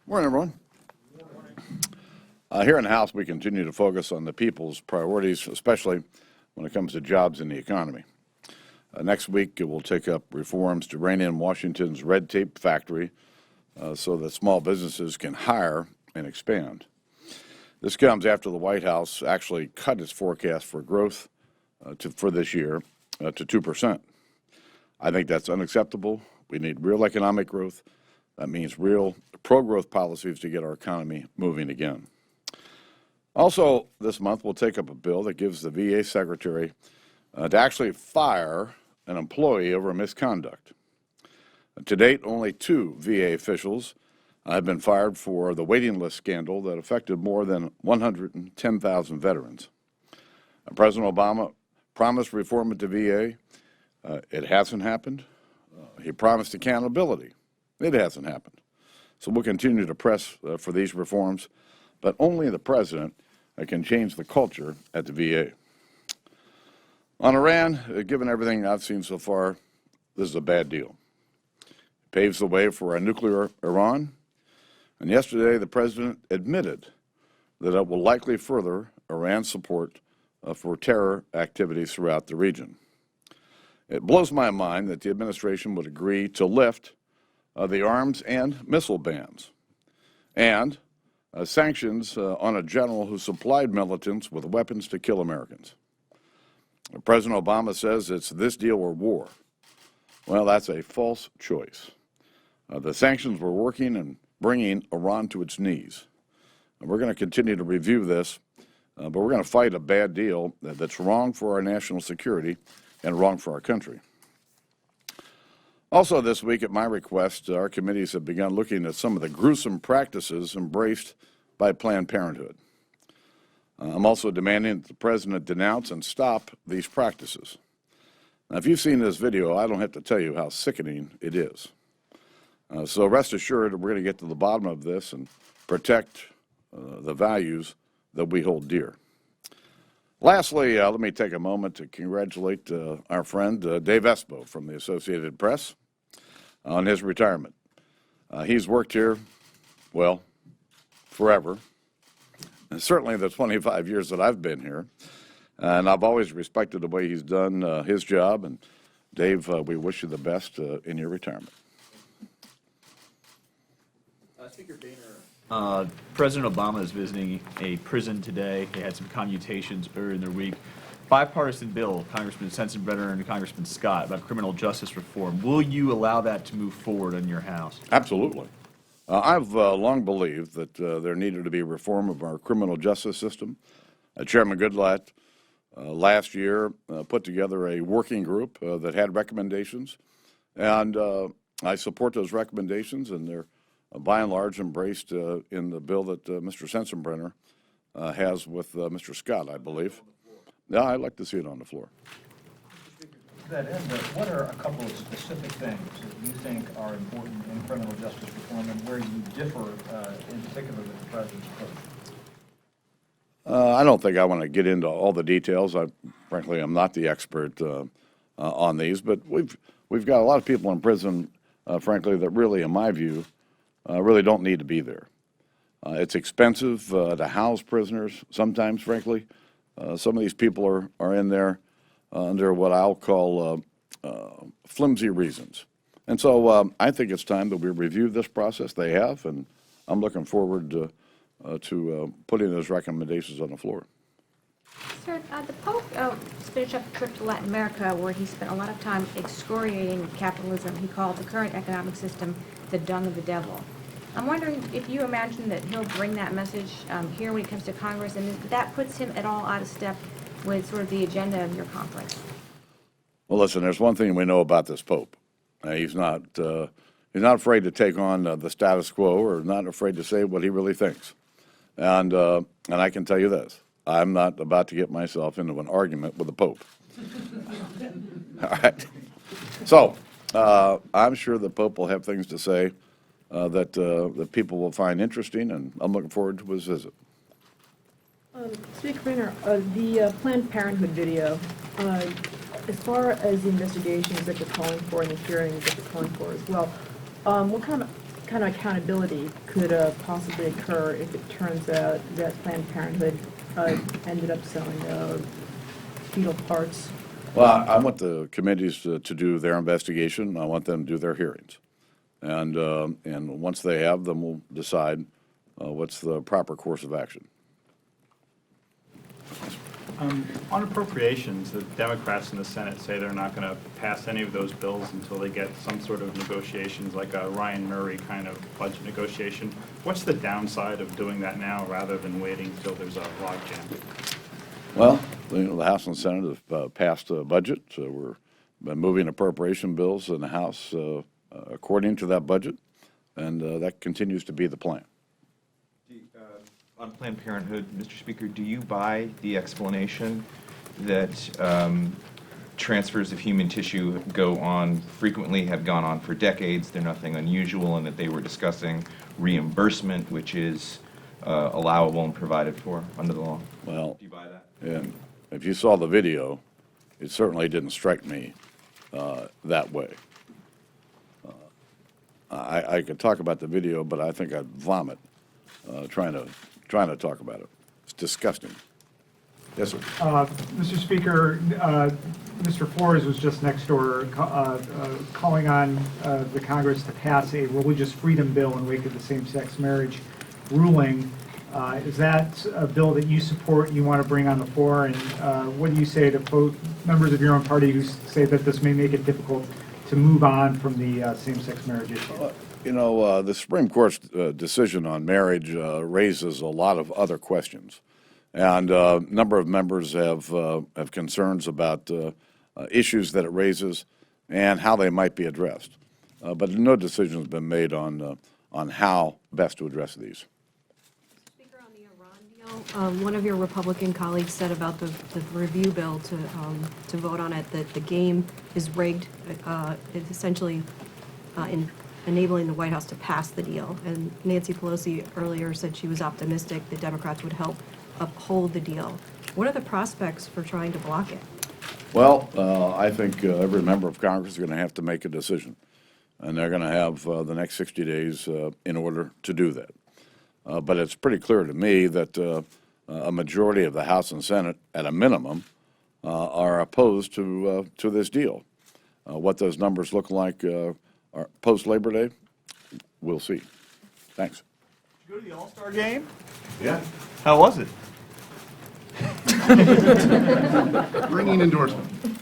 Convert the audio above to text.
Morning, everyone. Here in the House, we continue to focus on the people's priorities, especially when it comes to jobs and the economy. Next week, we'll take up reforms to rein in Washington's red tape factory so that small businesses can hire and expand. This comes after the White House actually cut its forecast for growth for this year to 2%. I think that's unacceptable. We need real economic growth. That means real pro-growth policies to get our economy moving again. Also, this month, we'll take up a bill that gives the VA secretary to actually fire an employee over misconduct. To date, only 2 VA officials have been fired for the waiting list scandal that affected more than 110,000 veterans. President Obama promised reform at the VA. It hasn't happened. He promised accountability. It hasn't happened. So we'll continue to press for these reforms, but only the president can change the culture at the VA. On Iran, given everything I've seen so far, this is a bad deal. It paves the way for a nuclear Iran, and yesterday the president admitted that it will likely further Iran's support for terror activities throughout the region. It blows my mind that the administration would agree to lift the arms and missile bans and sanctions on a general who supplied militants with weapons to kill Americans. President Obama says it's this deal or war. Well, that's a false choice. The sanctions were working and bringing Iran to its knees. And we're going to continue to review this, but we're going to fight a bad deal that's wrong for our national security and wrong for our country. Also this week, at my request, our committees have begun looking at some of the gruesome practices embraced by Planned Parenthood. I'm also demanding that the president denounce and stop these practices. Now, if you've seen this video, I don't have to tell you how sickening it is. So rest assured, we're going to get to the bottom of this and protect the values that we hold dear. Lastly, let me take a moment to congratulate our friend Dave Espo from the Associated Press on his retirement. He's worked here, well, forever, and certainly the 25 years that I've been here, and I've always respected the way he's done his job. And Dave, we wish you the best in your retirement. Speaker Boehner, President Obama is visiting a prison today. They had some commutations earlier in the week. Bipartisan bill, Congressman Sensenbrenner and Congressman Scott, about criminal justice reform. Will you allow that to move forward in your House? Absolutely. I've long believed that there needed to be reform of our criminal justice system. Chairman Goodlatte last year put together a working group that had recommendations, and I support those recommendations, and they're by and large embraced in the bill that Mr. Sensenbrenner has with Mr. Scott, I believe. Yeah, I'd like to see it on the floor. To that end, what are a couple of specific things that you think are important in criminal justice reform and where you differ in particular with the president's approach? I don't think I want to get into all the details. Frankly, I'm not the expert on these, but we've got a lot of people in prison, frankly, that really, in my view, really don't need to be there. It's expensive to house prisoners sometimes, frankly. Some of these people are in there under what I'll call flimsy reasons. And so I think it's time that we review this process. They have, and I'm looking forward to putting those recommendations on the floor. Sir, the Pope finished up a trip to Latin America where he spent a lot of time excoriating capitalism. He called the current economic system the dung of the devil. I'm wondering if you imagine that he'll bring that message here when it comes to Congress, and that puts him at all out of step with sort of the agenda of your conference. Well, listen, there's one thing we know about this Pope. He's not afraid to take on the status quo, or not afraid to say what he really thinks. And I can tell you this: I'm not about to get myself into an argument with the Pope. All right. So I'm sure the Pope will have things to say that people will find interesting, and I'm looking forward to his visit. Speaker Boehner, the Planned Parenthood video, as far as the investigations that you're calling for and the hearings that you're calling for as well, what kind of kind of accountability could possibly occur if it turns out that Planned Parenthood ended up selling fetal parts? Well, I want the committees to do their investigation. I want them to do their hearings. And once they have them, we'll decide what's the proper course of action. On appropriations, the Democrats in the Senate say they're not going to pass any of those bills until they get some sort of negotiations, like a Ryan Murray kind of budget negotiation. What's the downside of doing that now rather than waiting until there's a logjam? Well, the House and Senate have passed a budget. So we're been moving appropriation bills in the House according to that budget, and that continues to be the plan. On Planned Parenthood, Mr. Speaker, do you buy the explanation that transfers of human tissue go on frequently, have gone on for decades, they're nothing unusual, and that they were discussing reimbursement, which is allowable and provided for under the law? Well, Do you buy that? and if you saw the video, it certainly didn't strike me that way. I could talk about the video, but I think I'd vomit trying to talk about it. It's disgusting. Yes, sir. Mr. Speaker, Mr. Flores was just next door calling on the Congress to pass a religious freedom bill in wake of the same-sex marriage ruling. Is that a bill that you support, you want to bring on the floor? And what do you say to members of your own party who say that this may make it difficult to move on from the same-sex marriage issue? You know, the Supreme Court's decision on marriage raises a lot of other questions. And a number of members have concerns about issues that it raises and how they might be addressed. But no decision has been made on how best to address these. Speaker, on the Iran deal, one of your Republican colleagues said about the review bill to vote on it that the game is rigged, it's essentially enabling the White House to pass the deal. And Nancy Pelosi earlier said she was optimistic the Democrats would help uphold the deal. What are the prospects for trying to block it? Well, I think every member of Congress is going to have to make a decision. And they're going to have the next 60 days in order to do that. But it's pretty clear to me that a majority of the House and Senate, at a minimum, are opposed to this deal. What those numbers look like post-Labor Day, we'll see. Thanks. Did you go to the All-Star game? Yeah. How was it? Ringing endorsement.